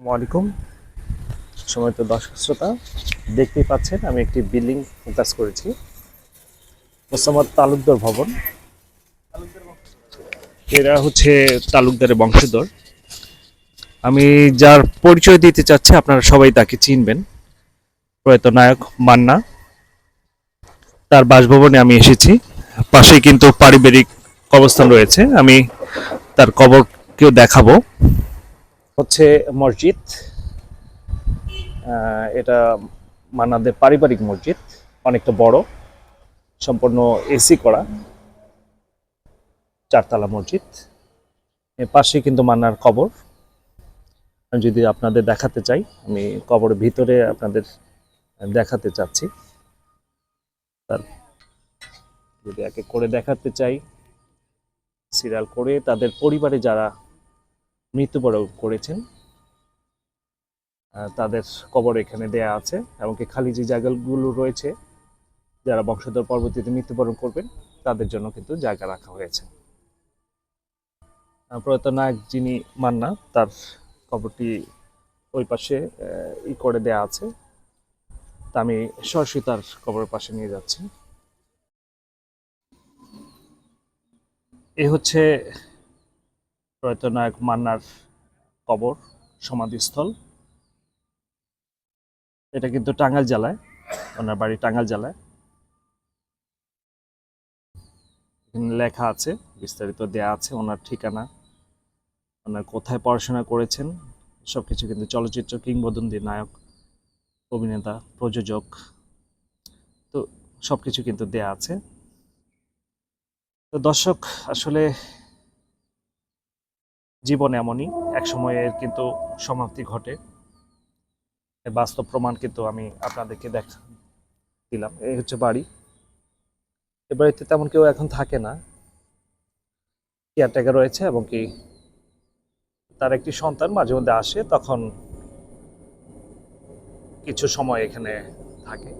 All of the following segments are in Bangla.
আসসালামু আলাইকুম। সময়ত দর্শক শ্রোতা, দেখতেই পাচ্ছেন আমি একটি বিল্ডিং ফোকাস করেছি, মোসাম্মদ তালুকদার ভবন। এরা হচ্ছে তালুকদারের বংশধর। আমি যার পরিচয় দিতে চাচ্ছি আপনারা সবাই তাকে চিনবেন, প্রয়াত নায়ক মান্না। তার বাসভবনে আমি এসেছি। পাশেই কিন্তু পারিবারিক কবরস্থান রয়েছে, আমি তার কবরকেও দেখাবো। হচ্ছে মসজিদ, এটা মান্নাদের পারিবারিক মসজিদ, অনেকটা বড়, সম্পূর্ণ এসি করা, চারতলা মসজিদ। এর পাশে কিন্তু মান্নার কবর। আমি যদি আপনাদের দেখাতে চাই, আমি কবরের ভিতরে আপনাদের দেখাতে চাচ্ছি। তার যদি এক এক করে দেখাতে চাই, সিরিয়াল করে তাদের পরিবারে যারা মৃত্যুবরণ করেছেন তাদের কবর এখানে দেয়া আছে, এমনকি খালি যে জায়গাগুলো রয়েছে যারা বংশধর পরবর্তীতে মৃত্যুবরণ করবেন তাদের জন্য কিন্তু জায়গা রাখা হয়েছে। প্রয়াত নায়ক যিনি মান্না, তার কবরটি ওই পাশে করে দেয়া আছে। তা আমি সরাসরি তার কবরের পাশে নিয়ে যাচ্ছি। এই হচ্ছে প্রয়াত নায়ক মান্নার কবর, সমাধিস্থল। এটা কিন্তু টাঙ্গাইল জেলায়, ওনার বাড়ি টাঙ্গাইল জেলায়। এখানে লেখা আছে, বিস্তারিত দেয়া আছে ওনার ঠিকানা, ওনার কোথায় পড়াশোনা করেছেন, সবকিছু কিন্তু চলচ্চিত্র কিংবদন্তি নায়ক, অভিনেতা, প্রযোজক, তো সবকিছু কিন্তু দেয়া আছে। তো দর্শক, আসলে জীবন এমনই, এক সময়ে কিন্তু সমাপ্তি ঘটে। এর বাস্তব প্রমাণ কিন্তু আমি আপনাদেরকে দিলাম। এই হচ্ছে বাড়ি। এ বাড়িতে তেমন কেউ এখন থাকে না, কেয়ারটেকার রয়েছে, এবং কি তার একটি সন্তান মাঝে মধ্যে আসে, তখন কিছু সময় এখানে থাকে।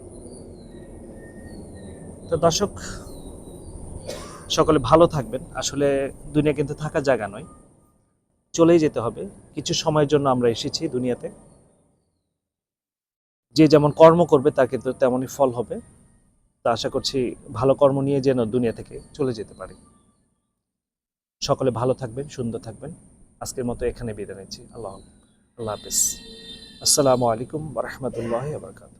তো দর্শক, সকলে ভালো থাকবেন। আসলে দুনিয়া কিন্তু থাকার জায়গা নয়, চলেই যেতে হবে। কিছু সময়ের জন্য আমরা এসেছি দুনিয়াতে। যে যেমন কর্ম করবে তার কিন্তু তেমনই ফল হবে। তা আশা করছি ভালো কর্ম নিয়ে যেন দুনিয়া থেকে চলে যেতে পারে। সকলে ভালো থাকবেন, সুন্দর থাকবেন। আজকের মতো এখানে বিদায় নিচ্ছি। আল্লাহ আল্লাহ হাফেজ। আসসালামু আলাইকুম ওয়া রাহমাতুল্লাহি ওয়া বারাকাতুহু।